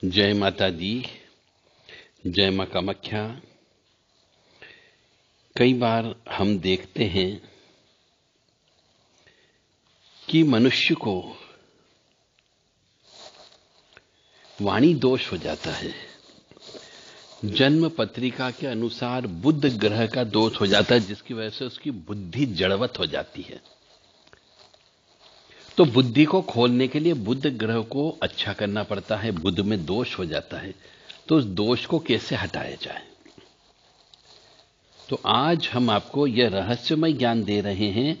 जय माता दी। जय मां कामाख्या। कई बार हम देखते हैं कि मनुष्य को वाणी दोष हो जाता है। जन्म पत्रिका के अनुसार बुध ग्रह का दोष हो जाता है, जिसकी वजह से उसकी बुद्धि जड़वत हो जाती है। तो बुद्धि को खोलने के लिए बुध ग्रह को अच्छा करना पड़ता है। बुध में दोष हो जाता है, तो उस दोष को कैसे हटाया जाए। तो आज हम आपको यह रहस्यमय ज्ञान दे रहे हैं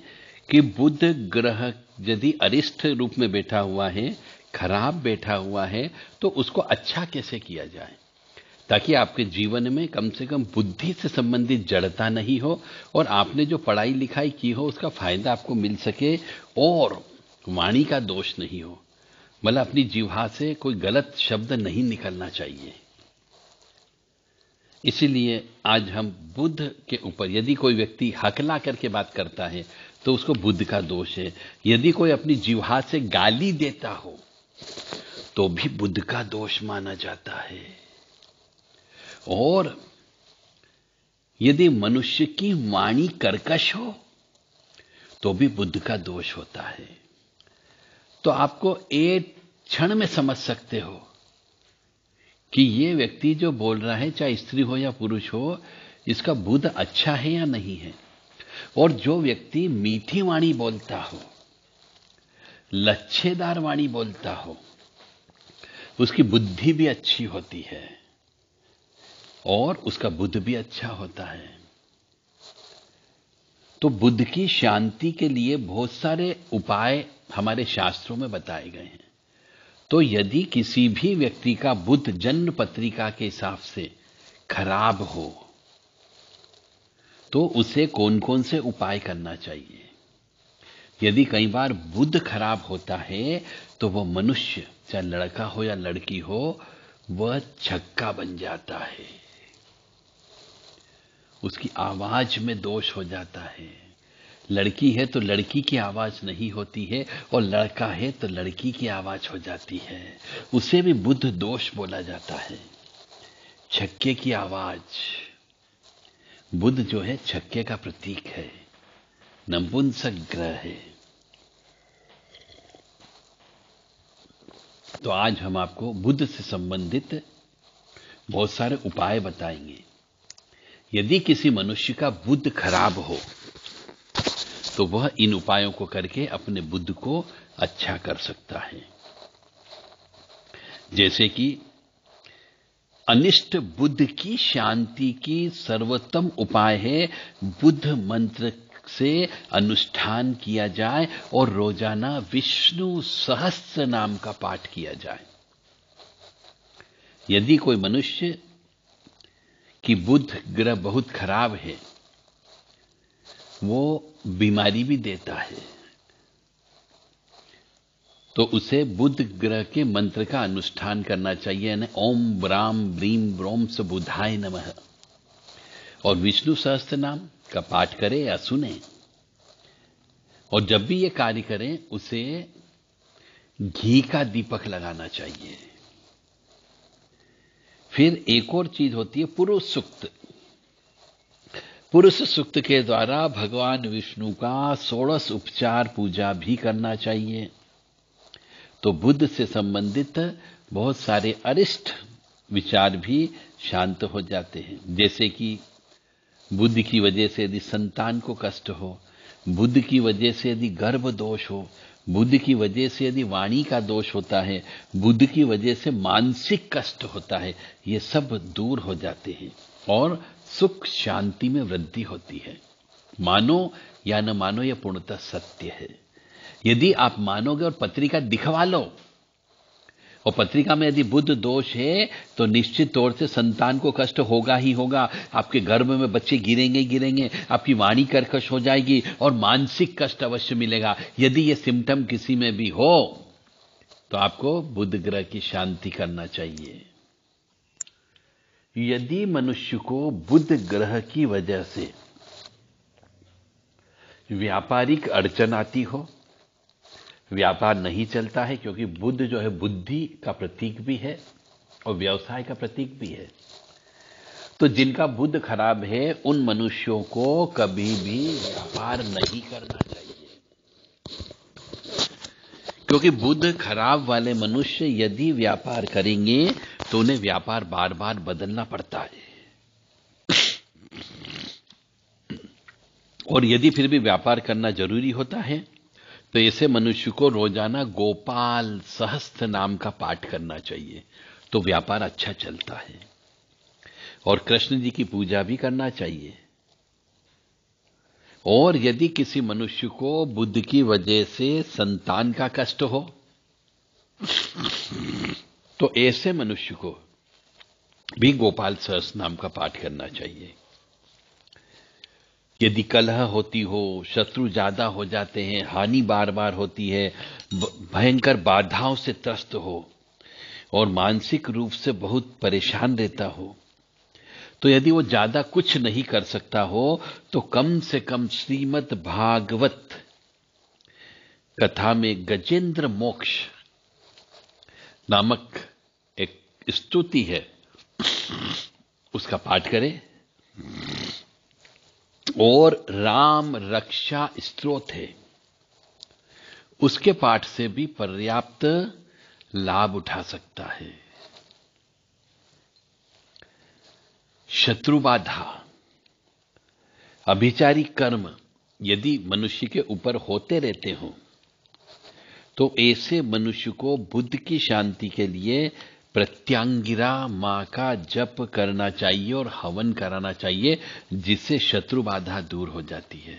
कि बुध ग्रह यदि अरिष्ट रूप में बैठा हुआ है, खराब बैठा हुआ है, तो उसको अच्छा कैसे किया जाए, ताकि आपके जीवन में कम से कम बुद्धि से संबंधित जड़ता नहीं हो और आपने जो पढ़ाई लिखाई की हो उसका फायदा आपको मिल सके और वाणी का दोष नहीं हो। मतलब अपनी जिह्वा से कोई गलत शब्द नहीं निकलना चाहिए। इसीलिए आज हम बुध के ऊपर, यदि कोई व्यक्ति हकला करके बात करता है तो उसको बुध का दोष है। यदि कोई अपनी जिह्वा से गाली देता हो तो भी बुध का दोष माना जाता है। और यदि मनुष्य की वाणी कर्कश हो तो भी बुध का दोष होता है। तो आपको एक क्षण में समझ सकते हो कि ये व्यक्ति जो बोल रहा है, चाहे स्त्री हो या पुरुष हो, इसका बुध अच्छा है या नहीं है। और जो व्यक्ति मीठी वाणी बोलता हो, लच्छेदार वाणी बोलता हो, उसकी बुद्धि भी अच्छी होती है और उसका बुध भी अच्छा होता है। तो बुध की शांति के लिए बहुत सारे उपाय हमारे शास्त्रों में बताए गए हैं। तो यदि किसी भी व्यक्ति का बुध जन्म पत्रिका के हिसाब से खराब हो तो उसे कौन कौन से उपाय करना चाहिए। यदि कई बार बुध खराब होता है तो वह मनुष्य, चाहे लड़का हो या लड़की हो, वह छक्का बन जाता है। उसकी आवाज में दोष हो जाता है। लड़की है तो लड़की की आवाज नहीं होती है और लड़का है तो लड़की की आवाज हो जाती है। उसे भी बुध दोष बोला जाता है। छक्के की आवाज, बुध जो है छक्के का प्रतीक है, नपुंसक ग्रह है। तो आज हम आपको बुध से संबंधित बहुत सारे उपाय बताएंगे। यदि किसी मनुष्य का बुध खराब हो तो वह इन उपायों को करके अपने बुध को अच्छा कर सकता है। जैसे कि अनिष्ट बुध की शांति की सर्वोत्तम उपाय है बुध मंत्र से अनुष्ठान किया जाए और रोजाना विष्णु सहस्त्र नाम का पाठ किया जाए। यदि कोई मनुष्य की बुध ग्रह बहुत खराब है, वो बीमारी भी देता है, तो उसे बुध ग्रह के मंत्र का अनुष्ठान करना चाहिए। यानी ओम ब्राम ब्रीम ब्रोम स बुधाय नमः और विष्णु सहस्त्र नाम का पाठ करे या सुने। और जब भी ये कार्य करें उसे घी का दीपक लगाना चाहिए। फिर एक और चीज होती है पुरुष सूक्त। पुरुष सूक्त के द्वारा भगवान विष्णु का 16 उपचार पूजा भी करना चाहिए। तो बुध से संबंधित बहुत सारे अरिष्ट विचार भी शांत हो जाते हैं। जैसे कि बुध की वजह से यदि संतान को कष्ट हो, बुध की वजह से यदि गर्भ दोष हो, बुध की वजह से यदि वाणी का दोष होता है, बुध की वजह से मानसिक कष्ट होता है, ये सब दूर हो जाते हैं और सुख शांति में वृद्धि होती है। मानो या न मानो, यह पूर्णतः सत्य है। यदि आप मानोगे और पत्रिका दिखवा लो, और पत्रिका में यदि बुध दोष है तो निश्चित तौर से संतान को कष्ट होगा ही होगा। आपके गर्भ में बच्चे गिरेंगे ही गिरेंगे, आपकी वाणी कर्कश हो जाएगी और मानसिक कष्ट अवश्य मिलेगा। यदि ये सिम्टम किसी में भी हो तो आपको बुध ग्रह की शांति करना चाहिए। यदि मनुष्य को बुध ग्रह की वजह से व्यापारिक अड़चन आती हो, व्यापार नहीं चलता है, क्योंकि बुध जो है बुद्धि का प्रतीक भी है और व्यवसाय का प्रतीक भी है। तो जिनका बुध खराब है उन मनुष्यों को कभी भी व्यापार नहीं करना चाहिए, क्योंकि बुध खराब वाले मनुष्य यदि व्यापार करेंगे तो उन्हें व्यापार बार बार बदलना पड़ता है। और यदि फिर भी व्यापार करना जरूरी होता है तो ऐसे मनुष्य को रोजाना गोपाल सहस्त्र नाम का पाठ करना चाहिए, तो व्यापार अच्छा चलता है। और कृष्ण जी की पूजा भी करना चाहिए। और यदि किसी मनुष्य को बुद्ध की वजह से संतान का कष्ट हो तो ऐसे मनुष्य को भी गोपाल सहस्त्र नाम का पाठ करना चाहिए। यदि कलह होती हो, शत्रु ज्यादा हो जाते हैं, हानि बार बार होती है, भयंकर बाधाओं से त्रस्त हो और मानसिक रूप से बहुत परेशान रहता हो, तो यदि वो ज्यादा कुछ नहीं कर सकता हो तो कम से कम श्रीमद् भागवत कथा में गजेंद्र मोक्ष नामक एक स्तुति है, उसका पाठ करें। और राम रक्षा स्तोत्र है, उसके पाठ से भी पर्याप्त लाभ उठा सकता है। शत्रु बाधा, अभिचारी कर्म यदि मनुष्य के ऊपर होते रहते हो तो ऐसे मनुष्य को बुद्ध की शांति के लिए प्रत्यांगिरा मां का जप करना चाहिए और हवन कराना चाहिए, जिससे शत्रु बाधा दूर हो जाती है।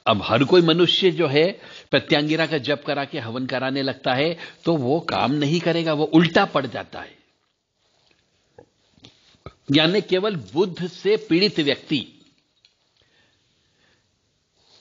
अब हर कोई मनुष्य जो है प्रत्यांगिरा का जप करा के हवन कराने लगता है तो वो काम नहीं करेगा, वो उल्टा पड़ जाता है। यानी केवल बुद्ध से पीड़ित व्यक्ति,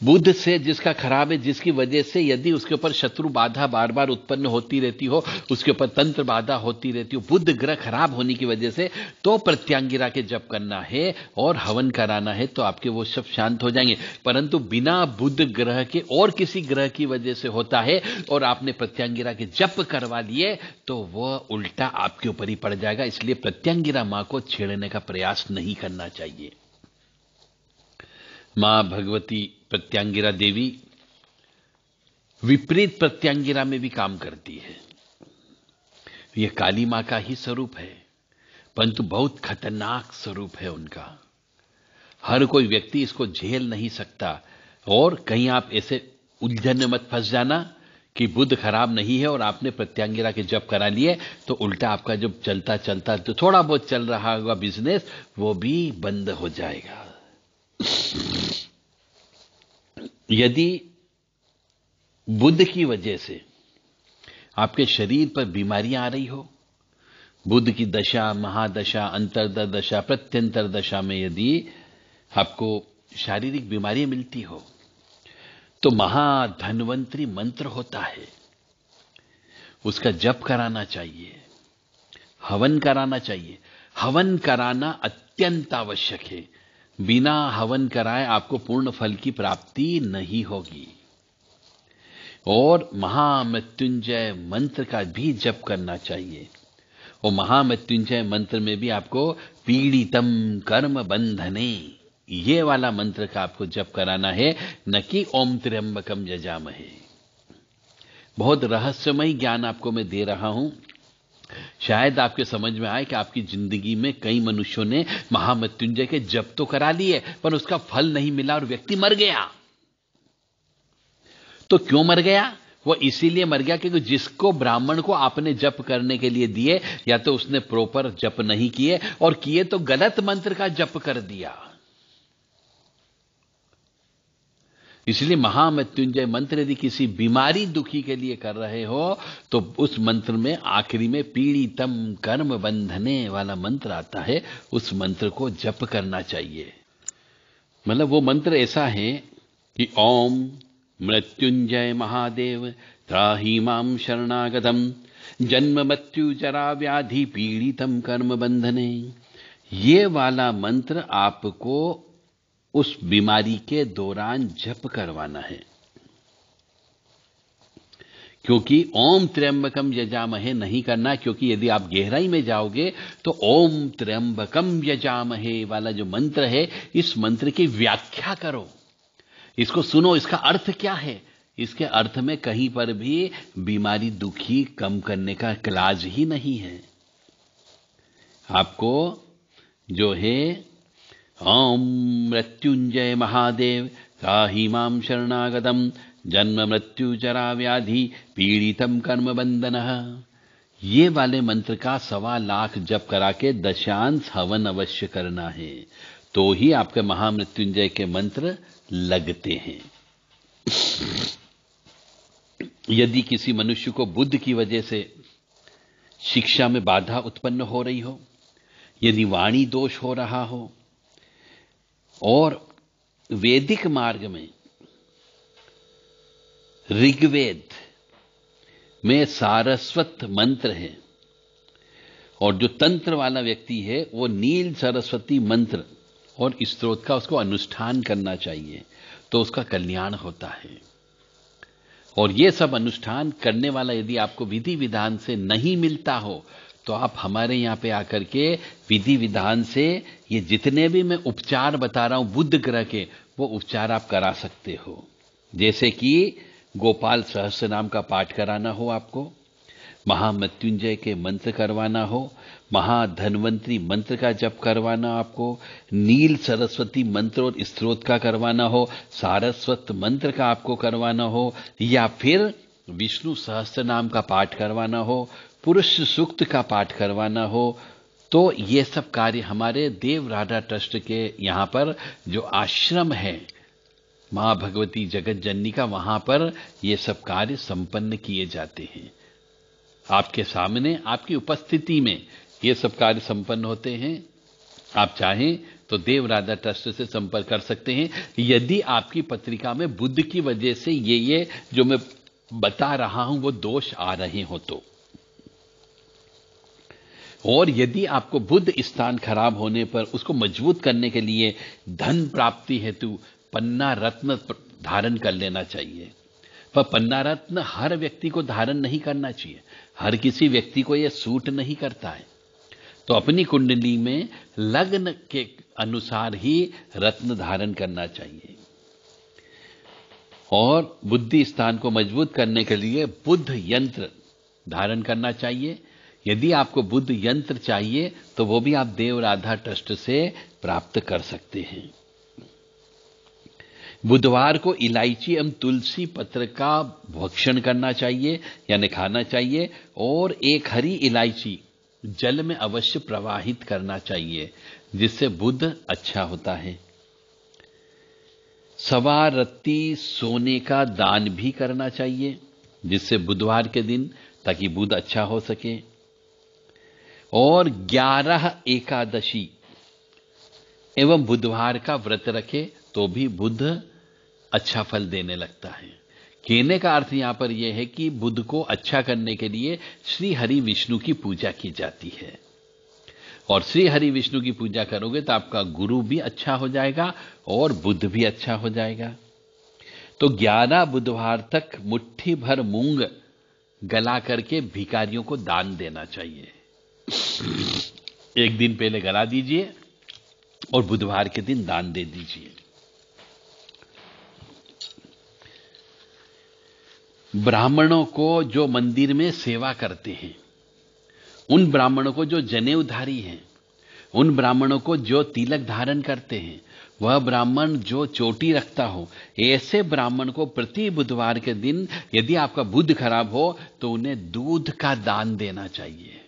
बुद्ध से जिसका खराब है, जिसकी वजह से यदि उसके ऊपर शत्रु बाधा बार बार उत्पन्न होती रहती हो, उसके ऊपर तंत्र बाधा होती रहती हो, बुद्ध ग्रह खराब होने की वजह से, तो प्रत्यांगिरा के जप करना है और हवन कराना है तो आपके वो सब शांत हो जाएंगे। परंतु बिना बुद्ध ग्रह के और किसी ग्रह की वजह से होता है और आपने प्रत्यांगिरा के जप करवा लिए तो वह उल्टा आपके ऊपर ही पड़ जाएगा। इसलिए प्रत्यांगिरा मां को छेड़ने का प्रयास नहीं करना चाहिए। मां भगवती प्रत्यांगिरा देवी विपरीत प्रत्यांगिरा में भी काम करती है। यह काली मां का ही स्वरूप है, परंतु बहुत खतरनाक स्वरूप है उनका। हर कोई व्यक्ति इसको झेल नहीं सकता। और कहीं आप ऐसे उलझन में मत फंस जाना कि बुद्ध खराब नहीं है और आपने प्रत्यांगिरा के जप करा लिए तो उल्टा आपका जब चलता चलता जो थोड़ा बहुत चल रहा होगा बिजनेस वो भी बंद हो जाएगा। यदि बुद्ध की वजह से आपके शरीर पर बीमारियां आ रही हो, बुद्ध की दशा, महादशा, अंतर्दशा दशा, प्रत्यंतर दशा में यदि आपको शारीरिक बीमारियां मिलती हो तो महाधन्वंतरी मंत्र होता है, उसका जप कराना चाहिए, हवन कराना चाहिए। हवन कराना अत्यंत आवश्यक है। बिना हवन कराए आपको पूर्ण फल की प्राप्ति नहीं होगी। और महामृत्युंजय मंत्र का भी जप करना चाहिए। और महामृत्युंजय मंत्र में भी आपको पीड़ितम कर्म बंधने, ये वाला मंत्र का आपको जप कराना है, न कि ओम त्र्यंबकम यजामहे। बहुत रहस्यमय ज्ञान आपको मैं दे रहा हूं, शायद आपके समझ में आए कि आपकी जिंदगी में कई मनुष्यों ने महामृत्युंजय के जप तो करा लिए पर उसका फल नहीं मिला और व्यक्ति मर गया। तो क्यों मर गया? वो इसीलिए मर गया क्योंकि जिसको ब्राह्मण को आपने जप करने के लिए दिए या तो उसने प्रॉपर जप नहीं किए और किए तो गलत मंत्र का जप कर दिया। इसलिए महामृत्युंजय मंत्र यदि किसी बीमारी दुखी के लिए कर रहे हो तो उस मंत्र में आखिरी में पीड़ितम कर्म बंधने वाला मंत्र आता है, उस मंत्र को जप करना चाहिए। मतलब वो मंत्र ऐसा है कि ओम मृत्युंजय महादेव त्राहि मां शरणागतम जन्म मृत्यु जरा व्याधि पीड़ितम कर्म बंधने। ये वाला मंत्र आपको उस बीमारी के दौरान जप करवाना है। क्योंकि ओम त्र्यंबकम यजामहे नहीं करना, क्योंकि यदि आप गहराई में जाओगे तो ओम त्र्यंबकम यजामहे वाला जो मंत्र है, इस मंत्र की व्याख्या करो, इसको सुनो, इसका अर्थ क्या है। इसके अर्थ में कहीं पर भी बीमारी दुखी कम करने का इलाज ही नहीं है। आपको जो है ओम मृत्युंजय महादेव त्राहि मां शरणागतम जन्म मृत्यु जरा व्याधि पीड़ितम कर्म बंधनः, ये वाले मंत्र का 1.25 लाख जप करा के दशांश हवन अवश्य करना है, तो ही आपके महामृत्युंजय के मंत्र लगते हैं। यदि किसी मनुष्य को बुद्ध की वजह से शिक्षा में बाधा उत्पन्न हो रही हो, यदि वाणी दोष हो रहा हो, और वैदिक मार्ग में ऋग्वेद में सारस्वत मंत्र है, और जो तंत्र वाला व्यक्ति है वो नील सरस्वती मंत्र और स्तोत्र का उसको अनुष्ठान करना चाहिए, तो उसका कल्याण होता है। और ये सब अनुष्ठान करने वाला यदि आपको विधि विधान से नहीं मिलता हो, तो आप हमारे यहां पे आकर के विधि विधान से ये जितने भी मैं उपचार बता रहा हूं बुद्ध ग्रह के, वो उपचार आप करा सकते हो। जैसे कि गोपाल सहस्त्र नाम का पाठ कराना हो, आपको महामृत्युंजय के मंत्र करवाना हो, महाधन्वंतरी मंत्र का जप करवाना, आपको नील सरस्वती मंत्र और स्तोत्र का करवाना हो, सारस्वत मंत्र का आपको करवाना हो, या फिर विष्णु सहस्त्र नाम का पाठ करवाना हो, पुरुष सूक्त का पाठ करवाना हो, तो ये सब कार्य हमारे देव राधा ट्रस्ट के यहां पर जो आश्रम है मां भगवती जगत जननी का, वहां पर ये सब कार्य संपन्न किए जाते हैं। आपके सामने आपकी उपस्थिति में ये सब कार्य संपन्न होते हैं। आप चाहें तो देव राधा ट्रस्ट से संपर्क कर सकते हैं, यदि आपकी पत्रिका में बुद्ध की वजह से ये जो मैं बता रहा हूं वो दोष आ रहे हो तो। और यदि आपको बुद्ध स्थान खराब होने पर उसको मजबूत करने के लिए धन प्राप्ति हेतु पन्ना रत्न धारण कर लेना चाहिए, पर पन्ना रत्न हर व्यक्ति को धारण नहीं करना चाहिए, हर किसी व्यक्ति को यह सूट नहीं करता है। तो अपनी कुंडली में लग्न के अनुसार ही रत्न धारण करना चाहिए। और बुद्धि स्थान को मजबूत करने के लिए बुद्ध यंत्र धारण करना चाहिए। यदि आपको बुद्ध यंत्र चाहिए तो वो भी आप देव राधा ट्रस्ट से प्राप्त कर सकते हैं। बुधवार को इलायची एवं तुलसी पत्र का भक्षण करना चाहिए यानी खाना चाहिए, और एक हरी इलायची जल में अवश्य प्रवाहित करना चाहिए, जिससे बुध अच्छा होता है। 1.25 रत्ती सोने का दान भी करना चाहिए, जिससे बुधवार के दिन ताकि बुध अच्छा हो सके। और 11 एकादशी एवं बुधवार का व्रत रखे तो भी बुध अच्छा फल देने लगता है। कहने का अर्थ यहां पर यह है कि बुध को अच्छा करने के लिए श्री हरि विष्णु की पूजा की जाती है, और श्री हरि विष्णु की पूजा करोगे तो आपका गुरु भी अच्छा हो जाएगा और बुध भी अच्छा हो जाएगा। तो 11 बुधवार तक मुट्ठी भर मूंग गला करके भिखारियों को दान देना चाहिए। एक दिन पहले गला दीजिए और बुधवार के दिन दान दे दीजिए। ब्राह्मणों को जो मंदिर में सेवा करते हैं, उन ब्राह्मणों को जो जनेऊधारी हैं, उन ब्राह्मणों को जो तिलक धारण करते हैं, वह ब्राह्मण जो चोटी रखता हो, ऐसे ब्राह्मण को प्रति बुधवार के दिन यदि आपका बुध खराब हो तो उन्हें दूध का दान देना चाहिए।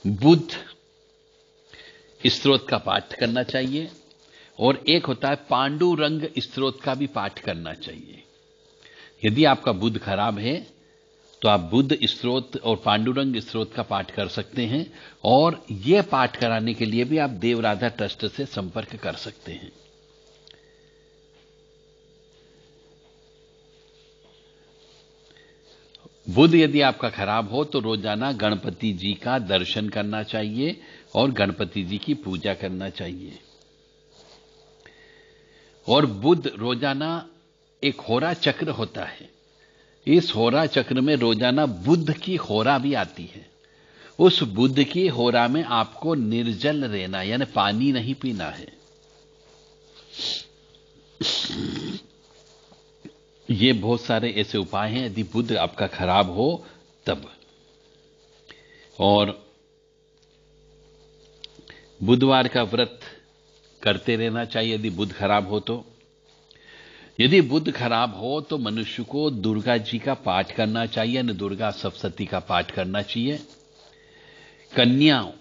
बुध स्तोत्र का पाठ करना चाहिए, और एक होता है पांडुरंग स्तोत्र का भी पाठ करना चाहिए। यदि आपका बुध खराब है तो आप बुध स्तोत्र और पांडुरंग स्तोत्र का पाठ कर सकते हैं, और यह पाठ कराने के लिए भी आप देव राधा ट्रस्ट से संपर्क कर सकते हैं। बुध यदि आपका खराब हो तो रोजाना गणपति जी का दर्शन करना चाहिए और गणपति जी की पूजा करना चाहिए। और बुध रोजाना एक होरा चक्र होता है, इस होरा चक्र में रोजाना बुध की होरा भी आती है। उस बुध की होरा में आपको निर्जल रहना, यानी पानी नहीं पीना है। ये बहुत सारे ऐसे उपाय हैं यदि बुध आपका खराब हो तब। और बुधवार का व्रत करते रहना चाहिए यदि बुध खराब हो तो। यदि बुध खराब हो तो मनुष्य को दुर्गा जी का पाठ करना चाहिए, यानी दुर्गा सप्तशती का पाठ करना चाहिए। कन्याओं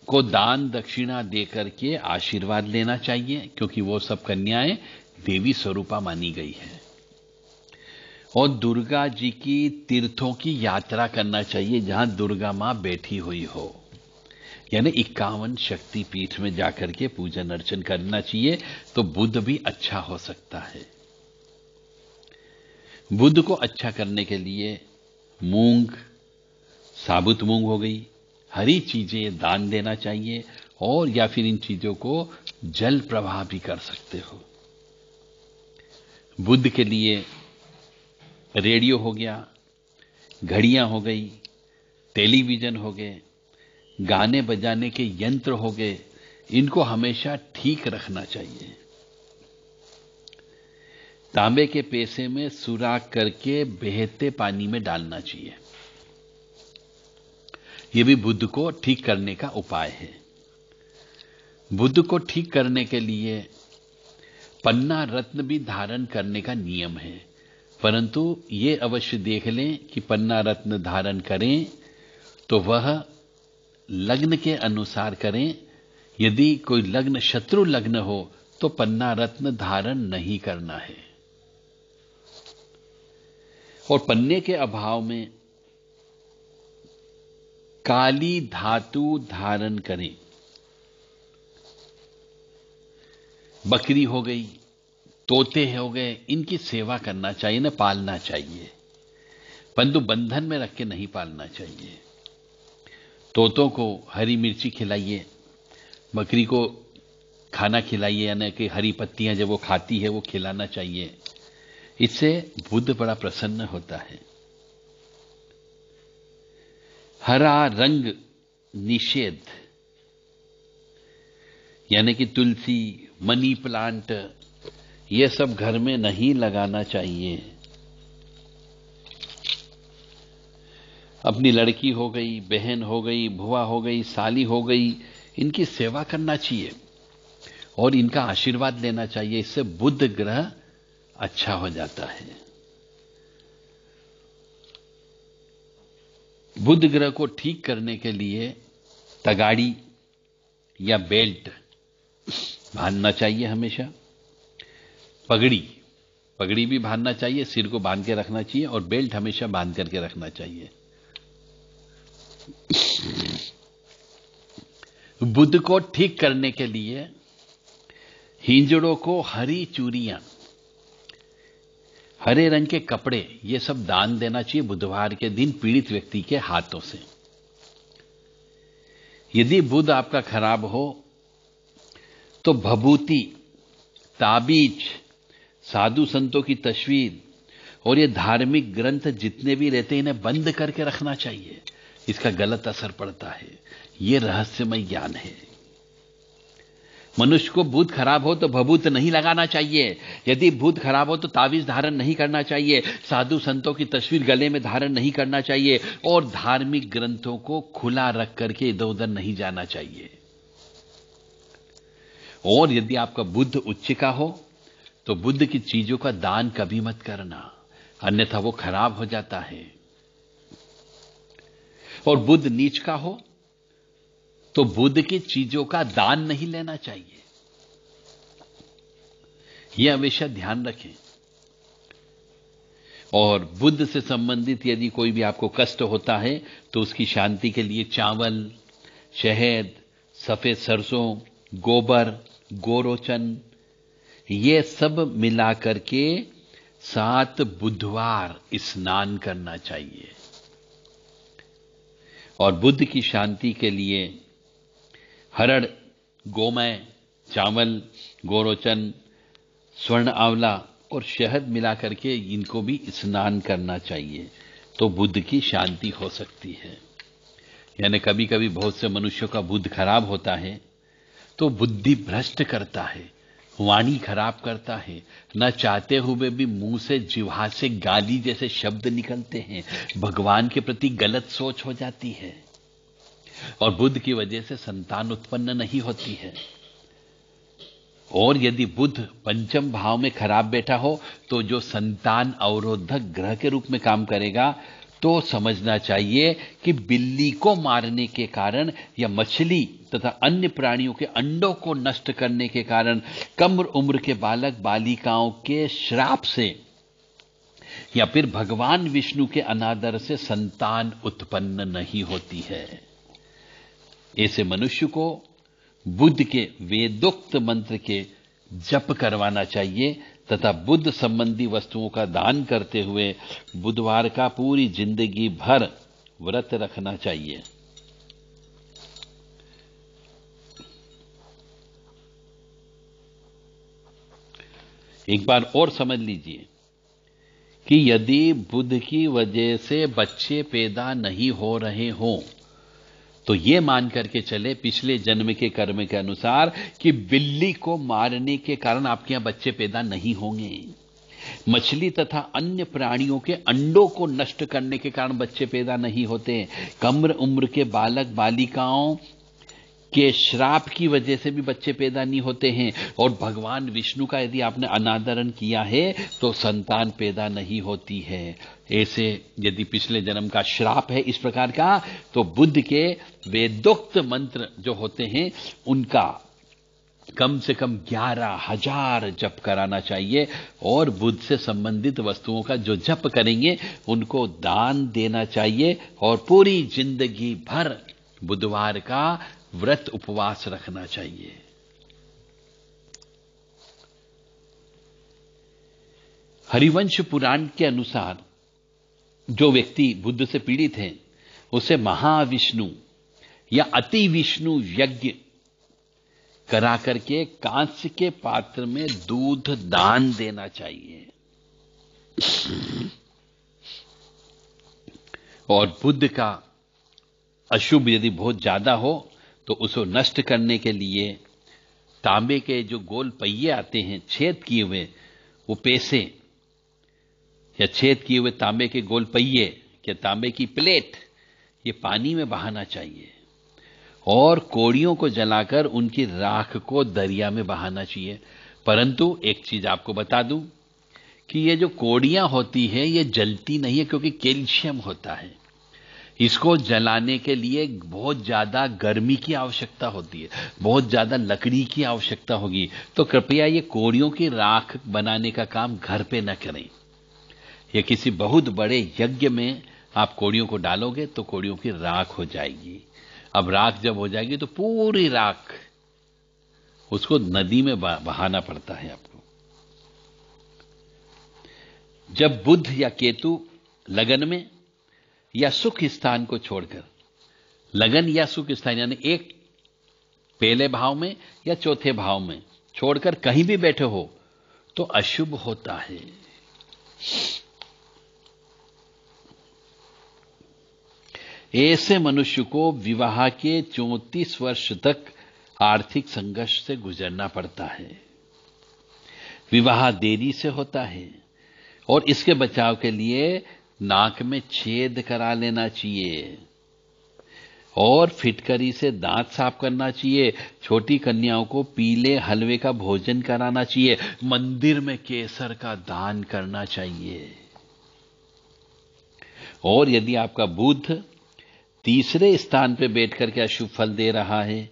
को दान दक्षिणा देकर के आशीर्वाद लेना चाहिए, क्योंकि वो सब कन्याएं देवी स्वरूपा मानी गई है। और दुर्गा जी की तीर्थों की यात्रा करना चाहिए जहां दुर्गा मां बैठी हुई हो, यानी 51 शक्ति पीठ में जाकर के पूजन अर्चन करना चाहिए, तो बुध भी अच्छा हो सकता है। बुध को अच्छा करने के लिए मूंग, साबुत मूंग हो गई, हरी चीजें दान देना चाहिए, और या फिर इन चीजों को जल प्रवाह भी कर सकते हो। बुध के लिए रेडियो हो गया, घड़ियां हो गई, टेलीविजन हो गए, गाने बजाने के यंत्र हो गए, इनको हमेशा ठीक रखना चाहिए। तांबे के पैसे में सुराख करके बहते पानी में डालना चाहिए। यह भी बुध को ठीक करने का उपाय है। बुध को ठीक करने के लिए पन्ना रत्न भी धारण करने का नियम है, परंतु ये अवश्य देख लें कि पन्ना रत्न धारण करें तो वह लग्न के अनुसार करें। यदि कोई लग्न शत्रु लग्न हो तो पन्ना रत्न धारण नहीं करना है। और पन्ने के अभाव में काली धातु धारण करें। बकरी हो गई, तोते हो गए, इनकी सेवा करना चाहिए, ना पालना चाहिए, परंतु बंधन में रख के नहीं पालना चाहिए। तोतों को हरी मिर्ची खिलाइए, बकरी को खाना खिलाइए, यानी कि हरी पत्तियां जब वो खाती है वो खिलाना चाहिए। इससे बुध बड़ा प्रसन्न होता है। हरा रंग निषेध, यानी कि तुलसी, मनी प्लांट, ये सब घर में नहीं लगाना चाहिए। अपनी लड़की हो गई, बहन हो गई, भुआ हो गई, साली हो गई, इनकी सेवा करना चाहिए और इनका आशीर्वाद लेना चाहिए। इससे बुध ग्रह अच्छा हो जाता है। बुध ग्रह को ठीक करने के लिए तगाड़ी या बेल्ट बांधना चाहिए हमेशा। पगड़ी भी बांधना चाहिए, सिर को बांध के रखना चाहिए, और बेल्ट हमेशा बांध करके रखना चाहिए। बुध को ठीक करने के लिए हिंजड़ों को हरी चूड़ियां, हरे रंग के कपड़े, ये सब दान देना चाहिए बुधवार के दिन पीड़ित व्यक्ति के हाथों से। यदि बुध आपका खराब हो तो भभूति, ताबीज, साधु संतों की तस्वीर और ये धार्मिक ग्रंथ जितने भी रहते हैं इन्हें बंद करके रखना चाहिए। इसका गलत असर पड़ता है। ये रहस्यमय ज्ञान है। मनुष्य को बुध खराब हो तो भभूत नहीं लगाना चाहिए। यदि बुध खराब हो तो ताबीज धारण नहीं करना चाहिए, साधु संतों की तस्वीर गले में धारण नहीं करना चाहिए, और धार्मिक ग्रंथों को खुला रख करके इधर उधर नहीं जाना चाहिए। और यदि आपका बुध उच्च का हो तो बुध की चीजों का दान कभी मत करना, अन्यथा वो खराब हो जाता है। और बुध नीच का हो तो बुध की चीजों का दान नहीं लेना चाहिए। यह हमेशा ध्यान रखें। और बुध से संबंधित यदि कोई भी आपको कष्ट होता है तो उसकी शांति के लिए चावल, शहद, सफेद सरसों, गोबर, गोरोचन, ये सब मिलाकर के 7 बुधवार स्नान करना चाहिए। और बुध की शांति के लिए हरड़, गोमय, चावल, गोरोचन, स्वर्ण आंवला, और शहद मिला करके इनको भी स्नान करना चाहिए, तो बुध की शांति हो सकती है। यानी कभी कभी बहुत से मनुष्यों का बुध खराब होता है तो बुद्धि भ्रष्ट करता है, वाणी खराब करता है, न चाहते हुए भी मुंह से जिह्वा से गाली जैसे शब्द निकलते हैं, भगवान के प्रति गलत सोच हो जाती है और बुध की वजह से संतान उत्पन्न नहीं होती है। और यदि बुध पंचम भाव में खराब बैठा हो तो जो संतान अवरोधक ग्रह के रूप में काम करेगा, तो समझना चाहिए कि बिल्ली को मारने के कारण या मछली तथा अन्य प्राणियों के अंडों को नष्ट करने के कारण कम उम्र के बालक बालिकाओं के श्राप से या फिर भगवान विष्णु के अनादर से संतान उत्पन्न नहीं होती है। ऐसे मनुष्य को बुध के वेदोक्त मंत्र के जप करवाना चाहिए तथा बुध संबंधी वस्तुओं का दान करते हुए बुधवार का पूरी जिंदगी भर व्रत रखना चाहिए। एक बार और समझ लीजिए कि यदि बुध की वजह से बच्चे पैदा नहीं हो रहे हों तो ये मान करके चले पिछले जन्म के कर्म के अनुसार कि बिल्ली को मारने के कारण आपके यहां बच्चे पैदा नहीं होंगे, मछली तथा अन्य प्राणियों के अंडों को नष्ट करने के कारण बच्चे पैदा नहीं होते, कम उम्र के बालक बालिकाओं के श्राप की वजह से भी बच्चे पैदा नहीं होते हैं, और भगवान विष्णु का यदि आपने अनादरण किया है तो संतान पैदा नहीं होती है। ऐसे यदि पिछले जन्म का श्राप है इस प्रकार का, तो बुध के वेदोक्त मंत्र जो होते हैं उनका कम से कम 11,000 जप कराना चाहिए, और बुध से संबंधित वस्तुओं का जो जप करेंगे उनको दान देना चाहिए, और पूरी जिंदगी भर बुधवार का व्रत उपवास रखना चाहिए। हरिवंश पुराण के अनुसार जो व्यक्ति बुध से पीड़ित है उसे महाविष्णु या अति विष्णु यज्ञ करा करके कांस्य के पात्र में दूध दान देना चाहिए। और बुध का अशुभ यदि बहुत ज्यादा हो तो उसको नष्ट करने के लिए तांबे के जो गोल पहिए आते हैं छेद किए हुए, वो पैसे या छेद किए हुए तांबे के गोल पहिए या तांबे की प्लेट, ये पानी में बहाना चाहिए, और कोड़ियों को जलाकर उनकी राख को दरिया में बहाना चाहिए। परंतु एक चीज आपको बता दूं कि ये जो कोड़ियां होती हैं ये जलती नहीं है, क्योंकि कैल्शियम होता है। इसको जलाने के लिए बहुत ज्यादा गर्मी की आवश्यकता होती है, बहुत ज्यादा लकड़ी की आवश्यकता होगी, तो कृपया ये कोड़ियों की राख बनाने का काम घर पे न करें। ये किसी बहुत बड़े यज्ञ में आप कोड़ियों को डालोगे तो कोड़ियों की राख हो जाएगी। अब राख जब हो जाएगी तो पूरी राख उसको नदी में बहाना पड़ता है आपको। जब बुध या केतु लगन में या सुख स्थान को छोड़कर, लगन या सुख स्थान यानी एक पहले भाव में या चौथे भाव में छोड़कर कहीं भी बैठे हो तो अशुभ होता है। ऐसे मनुष्य को विवाह के 34 वर्ष तक आर्थिक संघर्ष से गुजरना पड़ता है। विवाह देरी से होता है, और इसके बचाव के लिए नाक में छेद करा लेना चाहिए, और फिटकरी से दांत साफ करना चाहिए। छोटी कन्याओं को पीले हलवे का भोजन कराना चाहिए। मंदिर में केसर का दान करना चाहिए। और यदि आपका बुध तीसरे स्थान पर बैठ करके अशुभ फल दे रहा है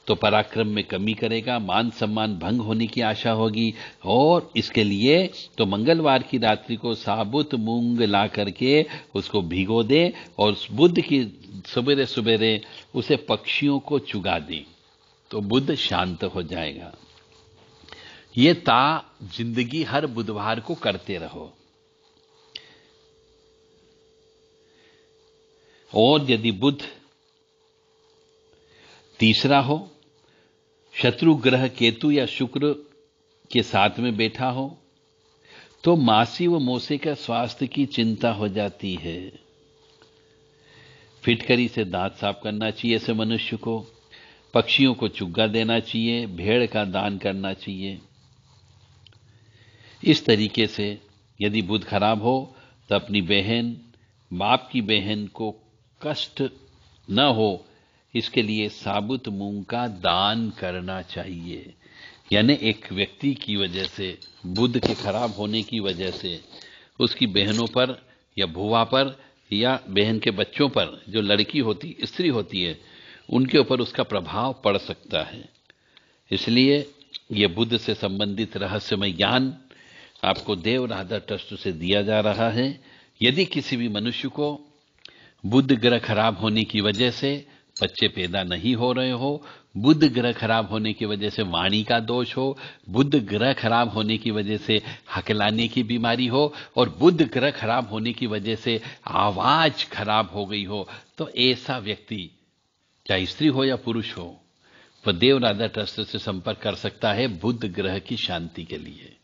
तो पराक्रम में कमी करेगा, मान सम्मान भंग होने की आशा होगी, और इसके लिए तो मंगलवार की रात्रि को साबुत मूंग ला करके उसको भिगो दे, और उस बुध की सवेरे सवेरे उसे पक्षियों को चुगा दे, तो बुध शांत हो जाएगा। ये जिंदगी हर बुधवार को करते रहो। और यदि बुध तीसरा हो, शत्रु ग्रह केतु या शुक्र के साथ में बैठा हो, तो मासी व मौसे का स्वास्थ्य की चिंता हो जाती है। फिटकरी से दांत साफ करना चाहिए ऐसे मनुष्य को, पक्षियों को चुग्गा देना चाहिए, भेड़ का दान करना चाहिए। इस तरीके से यदि बुध खराब हो तो अपनी बहन, बाप की बहन को कष्ट न हो इसके लिए साबुत मूंग का दान करना चाहिए। यानी एक व्यक्ति की वजह से, बुध के खराब होने की वजह से उसकी बहनों पर या भुआ पर या बहन के बच्चों पर, जो लड़की होती, स्त्री होती है, उनके ऊपर उसका प्रभाव पड़ सकता है। इसलिए यह बुध से संबंधित रहस्यमय ज्ञान आपको देव राधा ट्रस्ट से दिया जा रहा है। यदि किसी भी मनुष्य को बुध ग्रह खराब होने की वजह से बच्चे पैदा नहीं हो रहे हो, बुध ग्रह खराब होने की वजह से वाणी का दोष हो, बुध ग्रह खराब होने की वजह से हकलाने की बीमारी हो और बुध ग्रह खराब होने की वजह से आवाज खराब हो गई हो, तो ऐसा व्यक्ति चाहे स्त्री हो या पुरुष हो, वह देव राधा ट्रस्ट से संपर्क कर सकता है बुध ग्रह की शांति के लिए।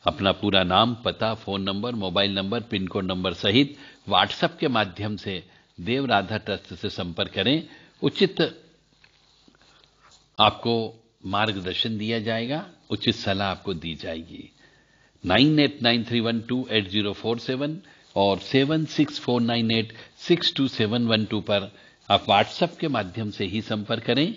अपना पूरा नाम, पता, phone number, mobile number, pin code number सहित व्हाट्सएप के माध्यम से देव राधा ट्रस्ट से संपर्क करें। उचित आपको मार्गदर्शन दिया जाएगा, उचित सलाह आपको दी जाएगी। 9893128047 और 7649862712 पर आप व्हाट्सएप के माध्यम से ही संपर्क करें,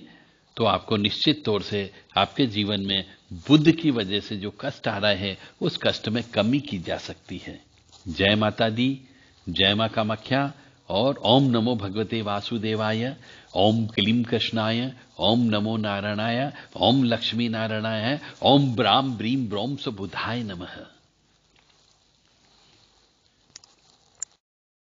तो आपको निश्चित तौर से आपके जीवन में बुध की वजह से जो कष्ट आ रहा है उस कष्ट में कमी की जा सकती है। जय माता दी, जय मां कामाख्या और ओम नमो भगवते वासुदेवाय, ओम क्लीं कृष्णाय, ओम नमो नारायणाय, ओम लक्ष्मी नारायणाय, ओम ब्राम ब्रीम ब्रोम स बुधाय नमः।